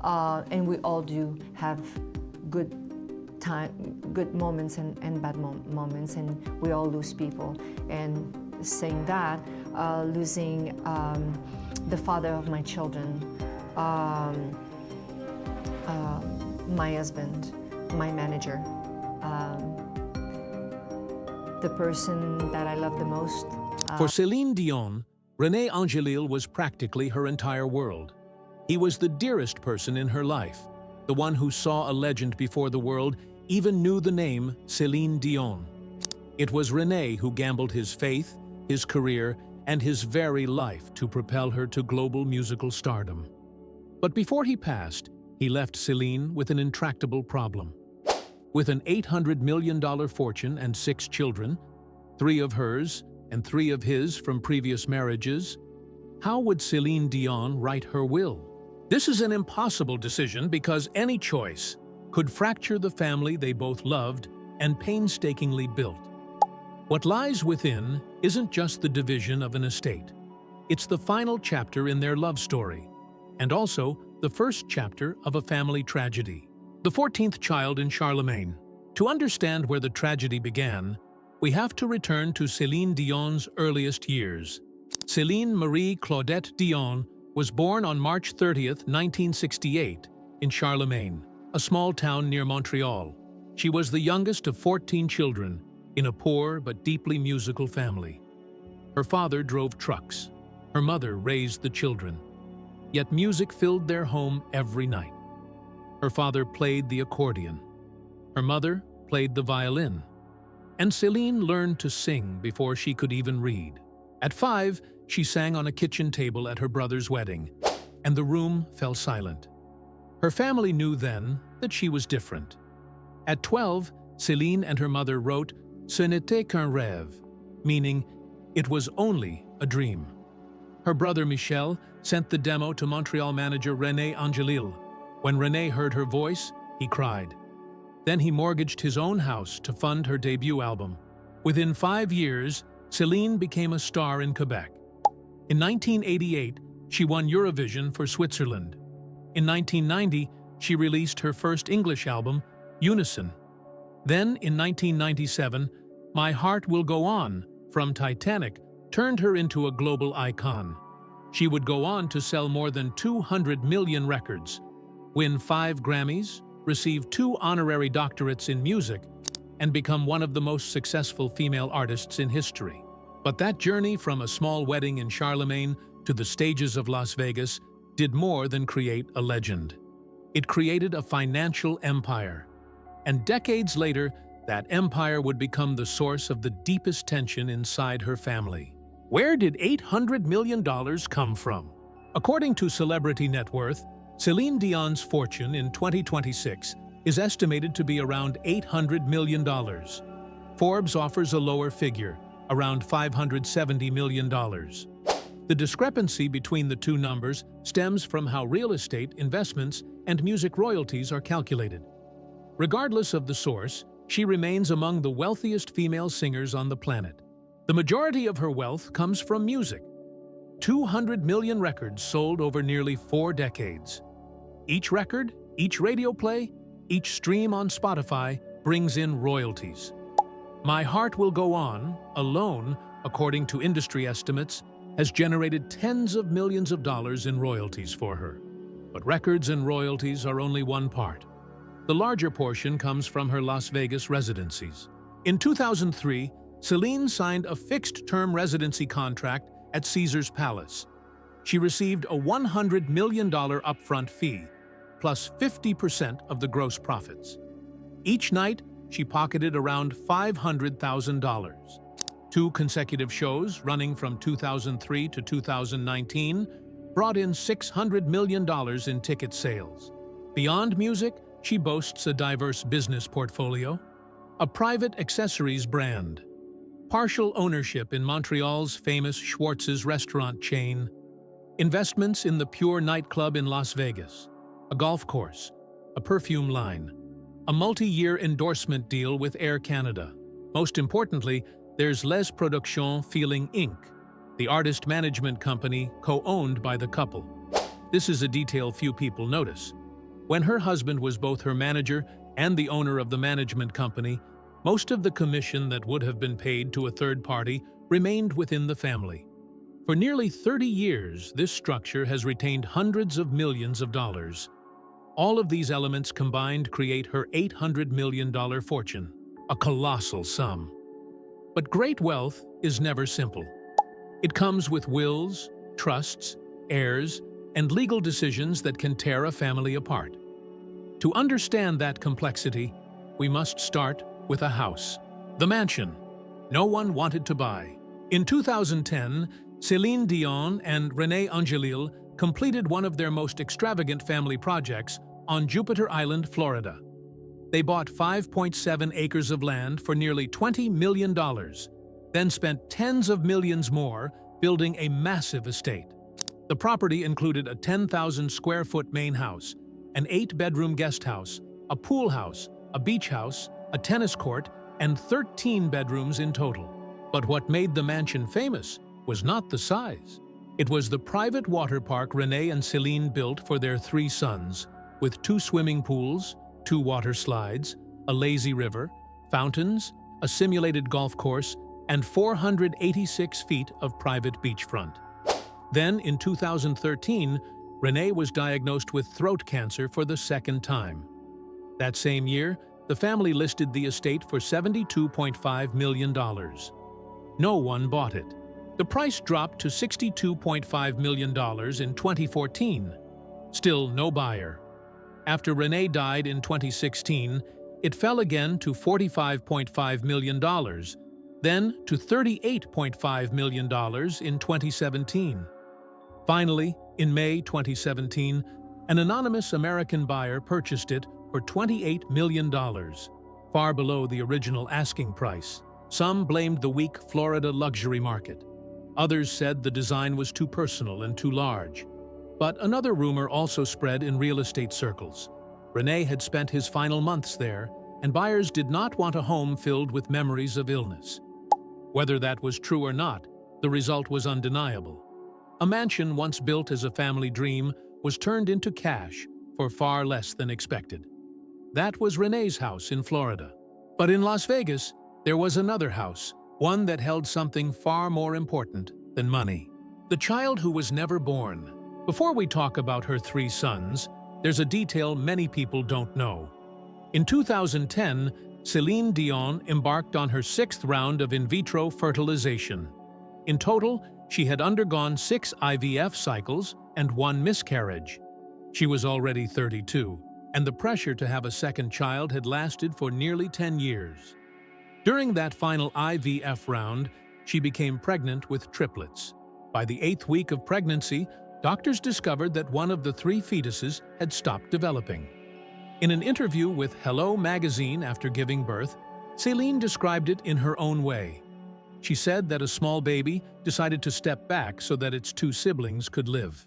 and we all do have good moments and bad moments, and we all lose people. And saying that, losing the father of my children, my husband, my manager, the person that I love the most. For Céline Dion, René Angélil was practically her entire world. He was the dearest person in her life, the one who saw a legend before the world even knew the name Céline Dion. It was René who gambled his faith, his career, and his very life to propel her to global musical stardom. But before he passed, he left Celine with an intractable problem. With an $800 million fortune and 6 children, 3 of hers and 3 of his from previous marriages, how would Céline Dion write her will? This is an impossible decision because any choice could fracture the family they both loved and painstakingly built. What lies within isn't just the division of an estate. It's the final chapter in their love story, and also the first chapter of a family tragedy. The 14th child in Charlemagne. To understand where the tragedy began, we have to return to Céline Dion's earliest years. Céline Marie Claudette Dion was born on March 30th, 1968, in Charlemagne, a small town near Montreal. She was the youngest of 14 children in a poor but deeply musical family. Her father drove trucks. Her mother raised the children. Yet music filled their home every night. Her father played the accordion. Her mother played the violin. And Celine learned to sing before she could even read. At 5, she sang on a kitchen table at her brother's wedding, and the room fell silent. Her family knew then that she was different. At 12, Celine and her mother wrote "Ce n'était qu'un rêve," meaning it was only a dream. Her brother Michel sent the demo to Montreal manager René Angélil. When René heard her voice, he cried. Then he mortgaged his own house to fund her debut album. Within 5 years, Celine became a star in Quebec. In 1988, she won Eurovision for Switzerland. In 1990, she released her first English album, Unison. Then, in 1997, My Heart Will Go On, from Titanic, turned her into a global icon. She would go on to sell more than 200 million records, win 5 Grammys, receive 2 honorary doctorates in music, and become one of the most successful female artists in history. But that journey from a small wedding in Charlemagne to the stages of Las Vegas did more than create a legend. It created a financial empire. And decades later, that empire would become the source of the deepest tension inside her family. Where did $800 million come from? According to Celebrity Net Worth, Céline Dion's fortune in 2026 is estimated to be around $800 million. Forbes offers a lower figure, around $570 million. The discrepancy between the two numbers stems from how real estate, investments, and music royalties are calculated. Regardless of the source, she remains among the wealthiest female singers on the planet. The majority of her wealth comes from music. 200 million records sold over nearly 4 decades. Each record, each radio play, each stream on Spotify brings in royalties. My Heart Will Go On, alone, according to industry estimates, has generated tens of millions of dollars in royalties for her. But records and royalties are only one part. The larger portion comes from her Las Vegas residencies. In 2003, Celine signed a fixed-term residency contract at Caesar's Palace. She received a $100 million upfront fee, plus 50% of the gross profits. Each night, she pocketed around $500,000. 2 consecutive shows, running from 2003 to 2019, brought in $600 million in ticket sales. Beyond music, she boasts a diverse business portfolio, a private accessories brand, partial ownership in Montreal's famous Schwartz's restaurant chain, investments in the Pure nightclub in Las Vegas, a golf course, a perfume line, a multi-year endorsement deal with Air Canada. Most importantly, there's Les Productions Feeling Inc., the artist management company co-owned by the couple. This is a detail few people notice. When her husband was both her manager and the owner of the management company, most of the commission that would have been paid to a third party remained within the family. For nearly 30 years, this structure has retained hundreds of millions of dollars. All of these elements combined create her $800 million fortune, a colossal sum. But great wealth is never simple. It comes with wills, trusts, heirs, and legal decisions that can tear a family apart. To understand that complexity, we must start with a house, the mansion no one wanted to buy. In 2010, Céline Dion and René Angélil completed one of their most extravagant family projects on Jupiter Island, Florida. They bought 5.7 acres of land for nearly $20 million, then spent tens of millions more building a massive estate. The property included a 10,000-square-foot main house, an 8-bedroom guest house, a pool house, a beach house, a tennis court, and 13 bedrooms in total. But what made the mansion famous was not the size. It was the private water park René and Celine built for their 3 sons, with 2 swimming pools, 2 water slides, a lazy river, fountains, a simulated golf course, and 486 feet of private beachfront. Then, in 2013, René was diagnosed with throat cancer for the 2nd time. That same year, the family listed the estate for $72.5 million. No one bought it. The price dropped to $62.5 million in 2014. Still no buyer. After René died in 2016, it fell again to $45.5 million, then to $38.5 million in 2017. Finally, in May 2017, an anonymous American buyer purchased it for $28 million, far below the original asking price. Some blamed the weak Florida luxury market. Others said the design was too personal and too large. But another rumor also spread in real estate circles. René had spent his final months there, and buyers did not want a home filled with memories of illness. Whether that was true or not, the result was undeniable. A mansion once built as a family dream was turned into cash for far less than expected. That was René's house in Florida. But in Las Vegas, there was another house, one that held something far more important than money. The child who was never born. Before we talk about her 3 sons, there's a detail many people don't know. In 2010, Céline Dion embarked on her 6th round of in vitro fertilization. In total, she had undergone 6 IVF cycles and 1 miscarriage. She was already 32, and the pressure to have a second child had lasted for nearly 10 years. During that final IVF round, she became pregnant with triplets. By the 8th week of pregnancy, doctors discovered that one of the 3 fetuses had stopped developing. In an interview with Hello magazine after giving birth, Celine described it in her own way. She said that a small baby decided to step back so that its 2 siblings could live.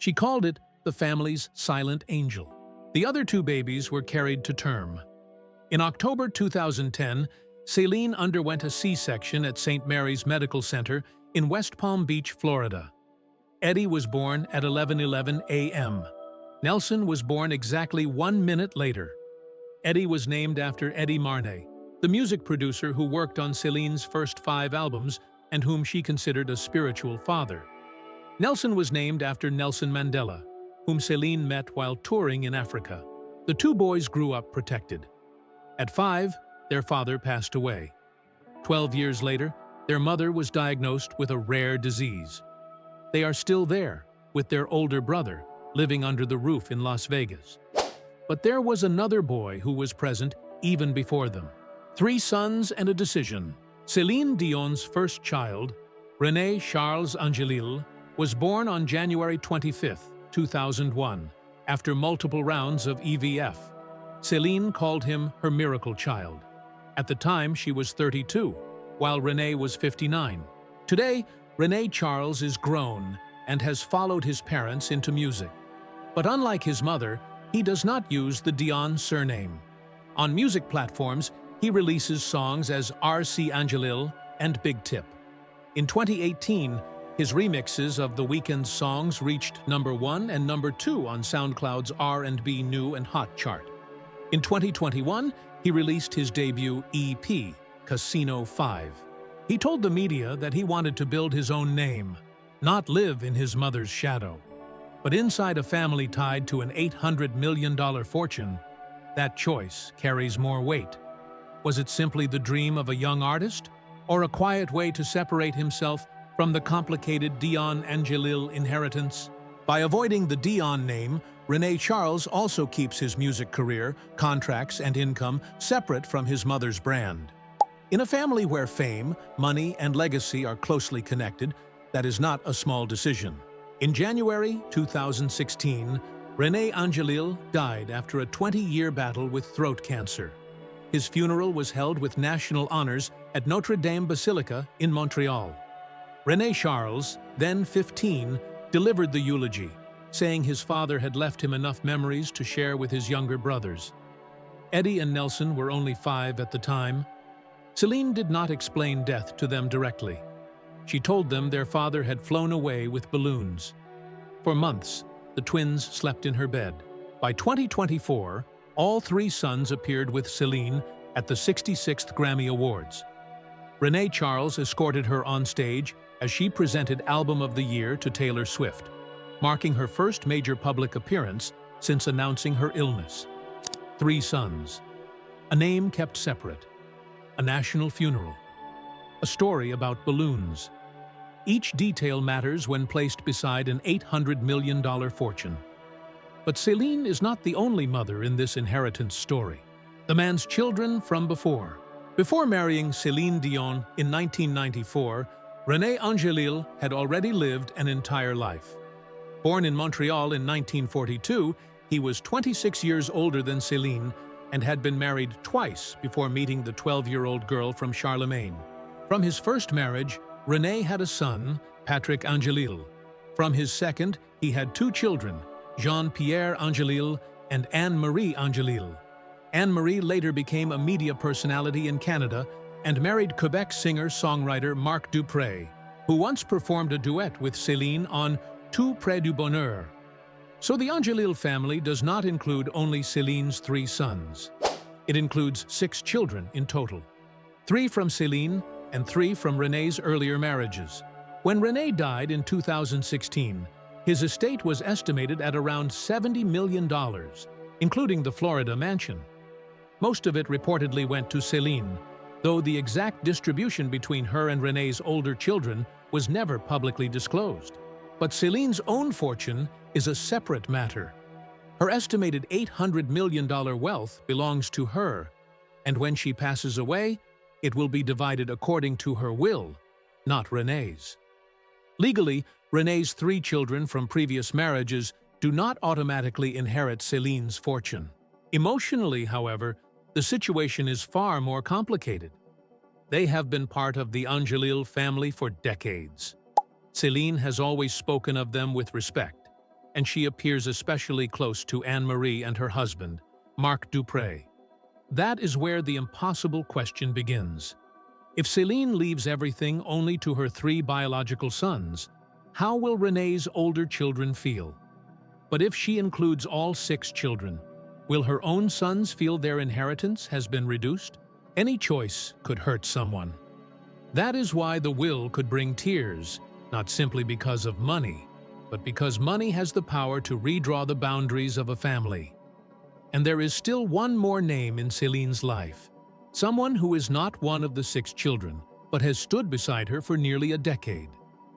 She called it the family's silent angel. The other 2 babies were carried to term. In October 2010, Celine underwent a C-section at St. Mary's Medical Center in West Palm Beach, Florida. Eddie was born at 11:11 a.m. Nelson was born exactly 1 minute later. Eddie was named after Eddie Marne, the music producer who worked on Celine's first 5 albums and whom she considered a spiritual father. Nelson was named after Nelson Mandela, whom Celine met while touring in Africa. The 2 boys grew up protected. At 5, their father passed away. 12 years later, their mother was diagnosed with a rare disease. They are still there, with their older brother, living under the roof in Las Vegas. But there was another boy who was present even before them. 3 sons and a decision. Céline Dion's first child, René Charles Angélil, was born on January 25, 2001, after multiple rounds of IVF. Celine called him her miracle child. At the time, she was 32, while René was 59. Today, René Charles is grown and has followed his parents into music. But unlike his mother, he does not use the Dion surname. On music platforms, he releases songs as R.C. Angélil and Big Tip. In 2018, His remixes of The Weeknd's songs reached #1 and #2 on SoundCloud's R&B New and Hot chart. In 2021, he released his debut EP, Casino 5. He told the media that he wanted to build his own name, not live in his mother's shadow. But inside a family tied to an $800 million fortune, that choice carries more weight. Was it simply the dream of a young artist, or a quiet way to separate himself from the complicated René Angélil inheritance? By avoiding the Dion name, René Charles also keeps his music career, contracts, and income separate from his mother's brand. In a family where fame, money, and legacy are closely connected, that is not a small decision. In January 2016, René Angélil died after a 20-year battle with throat cancer. His funeral was held with national honors at Notre Dame Basilica in Montreal. René Charles, then 15, delivered the eulogy, saying his father had left him enough memories to share with his younger brothers. Eddie and Nelson were only 5 at the time. Celine did not explain death to them directly. She told them their father had flown away with balloons. For months, the twins slept in her bed. By 2024, all 3 sons appeared with Celine at the 66th Grammy Awards. René Charles escorted her on stage as she presented Album of the Year to Taylor Swift, marking her first major public appearance since announcing her illness. 3 sons. A name kept separate. A national funeral. A story about balloons. Each detail matters when placed beside an $800 million fortune. But Celine is not the only mother in this inheritance story. The man's children from before. Before marrying Céline Dion in 1994, René Angélil had already lived an entire life. Born in Montreal in 1942, he was 26 years older than Celine and had been married twice before meeting the 12-year-old girl from Charlemagne. From his first marriage, René had a son, Patrick Angélil. From his second, he had 2 children, Jean-Pierre Angélil and Anne-Marie Angélil. Anne-Marie later became a media personality in Canada and married Quebec singer-songwriter Marc Dupré, who once performed a duet with Celine on Tout près du bonheur. So the Angélil family does not include only Celine's 3 sons. It includes 6 children in total, 3 from Celine and 3 from René's earlier marriages. When René died in 2016, his estate was estimated at around $70 million, including the Florida mansion. Most of it reportedly went to Celine, though the exact distribution between her and René's older children was never publicly disclosed. But Celine's own fortune is a separate matter. Her estimated $800 million wealth belongs to her, and when she passes away, it will be divided according to her will, not René's. Legally, René's 3 children from previous marriages do not automatically inherit Celine's fortune. Emotionally, however, the situation is far more complicated. They have been part of the Angélil family for decades. Celine has always spoken of them with respect, and she appears especially close to Anne-Marie and her husband, Marc Dupré. That is where the impossible question begins. If Celine leaves everything only to her 3 biological sons, how will René's older children feel? But if she includes all 6 children, will her own sons feel their inheritance has been reduced? Any choice could hurt someone. That is why the will could bring tears, not simply because of money, but because money has the power to redraw the boundaries of a family. And there is still one more name in Celine's life, someone who is not one of the 6 children, but has stood beside her for nearly a decade.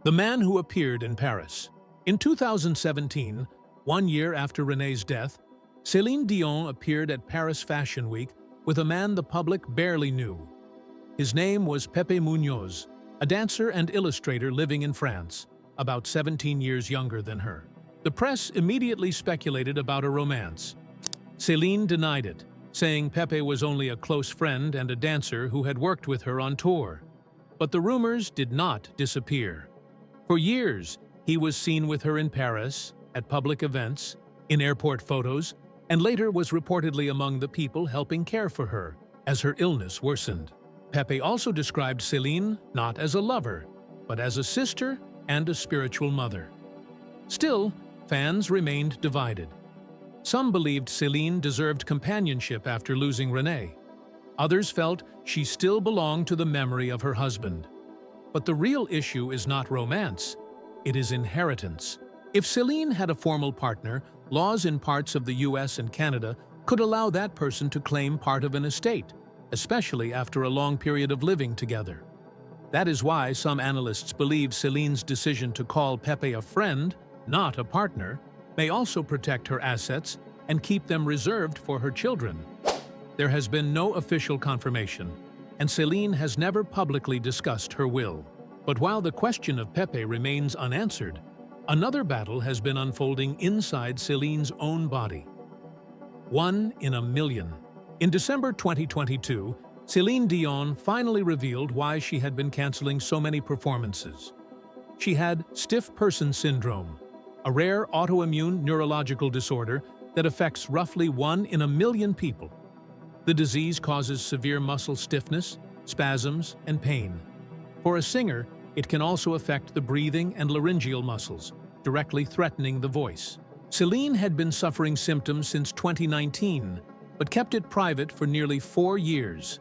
The man who appeared in Paris. In 2017, 1 year after René's death, Céline Dion appeared at Paris Fashion Week with a man the public barely knew. His name was Pepe Munoz, a dancer and illustrator living in France, about 17 years younger than her. The press immediately speculated about a romance. Celine denied it, saying Pepe was only a close friend and a dancer who had worked with her on tour. But the rumors did not disappear. For years, he was seen with her in Paris, at public events, in airport photos, and later was reportedly among the people helping care for her as her illness worsened. Pepe also described Celine not as a lover, but as a sister and a spiritual mother. Still, fans remained divided. Some believed Celine deserved companionship after losing René. Others felt she still belonged to the memory of her husband. But the real issue is not romance, it is inheritance. If Celine had a formal partner, laws in parts of the US and Canada could allow that person to claim part of an estate, especially after a long period of living together. That is why some analysts believe Celine's decision to call Pepe a friend, not a partner, may also protect her assets and keep them reserved for her children. There has been no official confirmation, and Celine has never publicly discussed her will. But while the question of Pepe remains unanswered, another battle has been unfolding inside Celine's own body. 1 in a million. In December 2022, Céline Dion finally revealed why she had been canceling so many performances. She had stiff person syndrome, a rare autoimmune neurological disorder that affects roughly 1 in a million people. The disease causes severe muscle stiffness, spasms, and pain. For a singer, it can also affect the breathing and laryngeal muscles, directly threatening the voice. Celine had been suffering symptoms since 2019, but kept it private for nearly 4 years.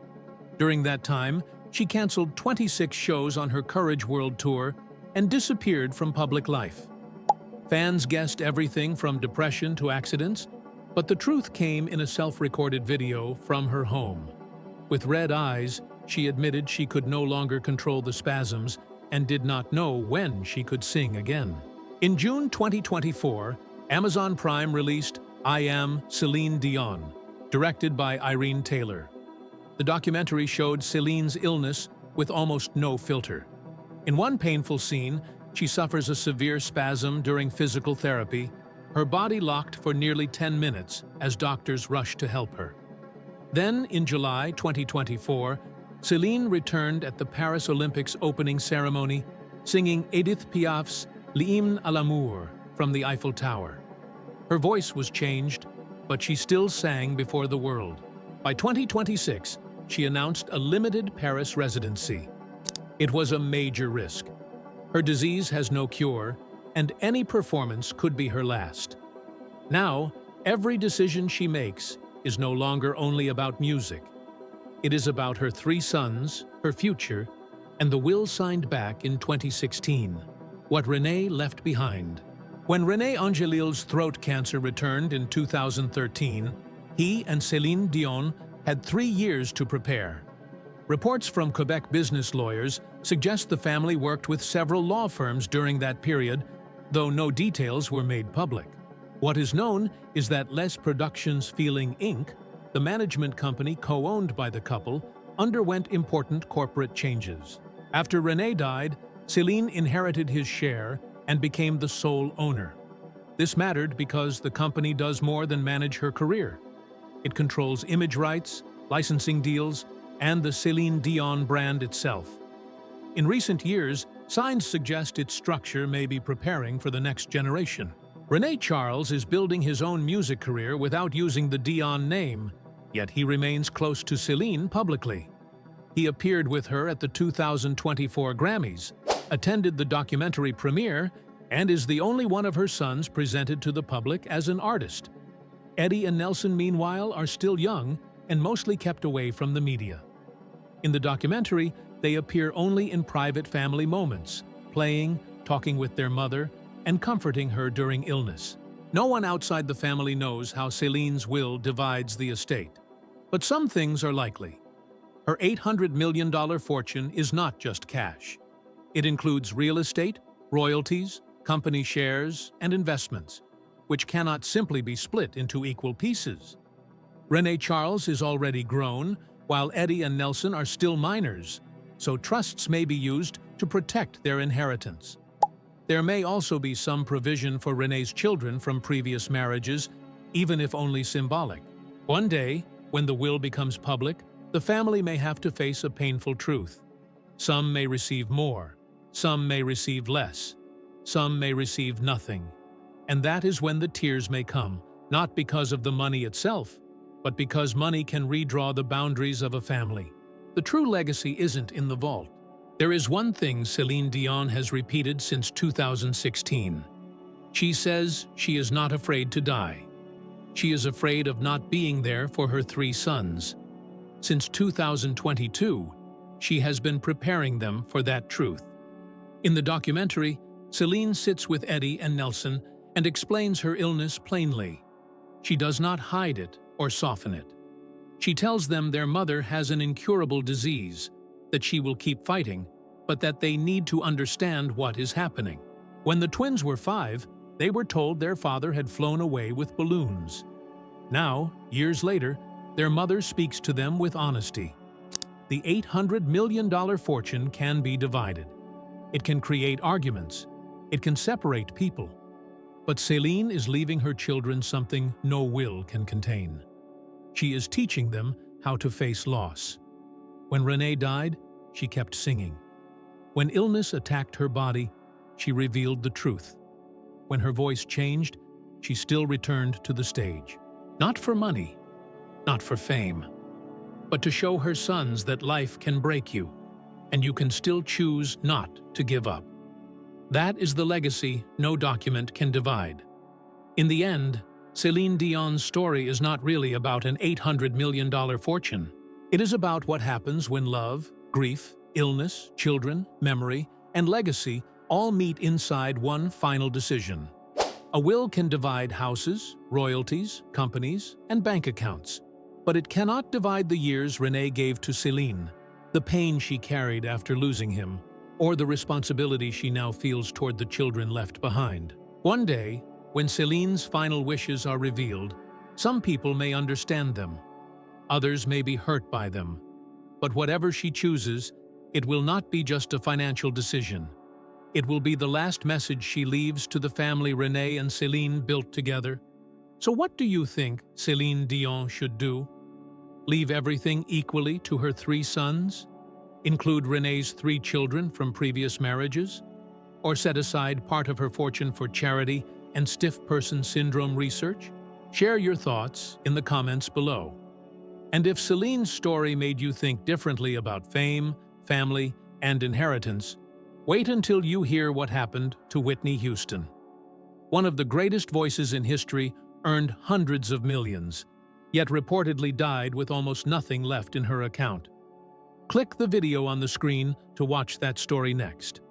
During that time, she canceled 26 shows on her Courage World Tour and disappeared from public life. Fans guessed everything from depression to accidents, but the truth came in a self-recorded video from her home. With red eyes, she admitted she could no longer control the spasms and did not know when she could sing again. In June 2024, Amazon Prime released I Am Céline Dion, directed by Irene Taylor. The documentary showed Celine's illness with almost no filter. In one painful scene, she suffers a severe spasm during physical therapy, her body locked for nearly 10 minutes as doctors rushed to help her. Then, in July 2024, Celine returned at the Paris Olympics opening ceremony, singing Edith Piaf's L'Hymne à l'amour from the Eiffel Tower. Her voice was changed, but she still sang before the world. By 2026, she announced a limited Paris residency. It was a major risk. Her disease has no cure, and any performance could be her last. Now, every decision she makes is no longer only about music. It is about her 3 sons, her future, and the will signed back in 2016, what René left behind. When René Angélil's throat cancer returned in 2013, he and Céline Dion had 3 years to prepare. Reports from Quebec business lawyers suggest the family worked with several law firms during that period, though no details were made public. What is known is that Les Productions Feeling Inc., the management company co-owned by the couple, underwent important corporate changes. After René died, Celine inherited his share and became the sole owner. This mattered because the company does more than manage her career. It controls image rights, licensing deals, and the Céline Dion brand itself. In recent years, signs suggest its structure may be preparing for the next generation. René Charles is building his own music career without using the Dion name, yet he remains close to Celine publicly. He appeared with her at the 2024 Grammys, attended the documentary premiere, and is the only one of her sons presented to the public as an artist. Eddie and Nelson, meanwhile, are still young and mostly kept away from the media. In the documentary, they appear only in private family moments, playing, talking with their mother, and comforting her during illness. No one outside the family knows how Celine's will divides the estate. But some things are likely. Her $800 million fortune is not just cash. It includes real estate, royalties, company shares, and investments, which cannot simply be split into equal pieces. René Charles is already grown, while Eddie and Nelson are still minors, so trusts may be used to protect their inheritance. There may also be some provision for René's children from previous marriages, even if only symbolic. One day, when the will becomes public, the family may have to face a painful truth. Some may receive more, some may receive less, some may receive nothing. And that is when the tears may come, not because of the money itself, but because money can redraw the boundaries of a family. The true legacy isn't in the vault. There is one thing Céline Dion has repeated since 2016. She says she is not afraid to die. She is afraid of not being there for her 3 sons. Since 2022, she has been preparing them for that truth. In the documentary, Celine sits with Eddie and Nelson and explains her illness plainly. She does not hide it or soften it. She tells them their mother has an incurable disease, that she will keep fighting, but that they need to understand what is happening. When the twins were 5, they were told their father had flown away with balloons. Now, years later, their mother speaks to them with honesty. The $800 million fortune can be divided. It can create arguments. It can separate people. But Celine is leaving her children something no will can contain. She is teaching them how to face loss. When René died, she kept singing. When illness attacked her body, she revealed the truth. When her voice changed, she still returned to the stage. Not for money, not for fame, but to show her sons that life can break you, and you can still choose not to give up. That is the legacy no document can divide. In the end, Céline Dion's story is not really about an $800 million fortune. It is about what happens when love, grief, illness, children, memory, and legacy all meet inside one final decision. A will can divide houses, royalties, companies, and bank accounts, but it cannot divide the years René gave to Celine, the pain she carried after losing him, or the responsibility she now feels toward the children left behind. One day, when Celine's final wishes are revealed, some people may understand them. Others may be hurt by them. But whatever she chooses, it will not be just a financial decision. It will be the last message she leaves to the family René and Celine built together. So what do you think Céline Dion should do? Leave everything equally to her 3 sons? Include René's 3 children from previous marriages? Or set aside part of her fortune for charity and stiff person syndrome research? Share your thoughts in the comments below. And if Celine's story made you think differently about fame, family, and inheritance, wait until you hear what happened to Whitney Houston. One of the greatest voices in history earned hundreds of millions, yet reportedly died with almost nothing left in her account. Click the video on the screen to watch that story next.